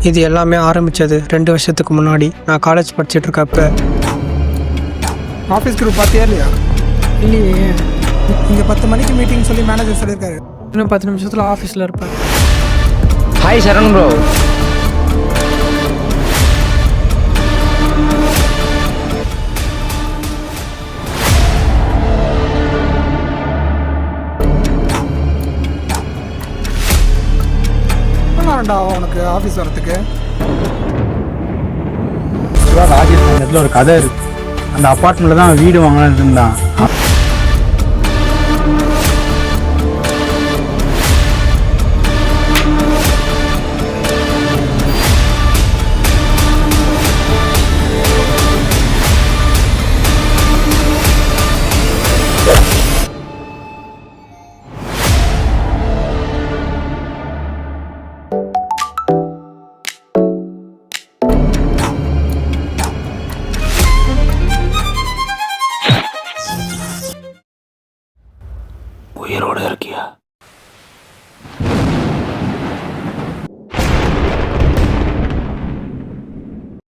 இது எல்லாமே ஆரம்பித்தது 2 வருஷத்துக்கு முன்னாடி நான் காலேஜ் படிச்சுட்டு இருக்கப்ப. ஆஃபீஸ் குரூப் பார்த்தியா இல்லையா? இல்லையே. இங்கே 10 மணிக்கு மீட்டிங் சொல்லி மேனேஜர் சொல்லியிருக்காரு. இன்னும் 10 நிமிஷத்தில் ஆஃபீஸில் இருப்பேன். ஹாய் சரண் ப்ரோ. உனக்கு ஆஃபீஸ் வரத்துக்கு ராஜேஷ் ஒரு கதை இருக்கு. அந்த அப்பார்ட்மெண்ட்ல தான் வீடு வாங்கலான்னு இருந்தான். உயிரோட இருக்கியா?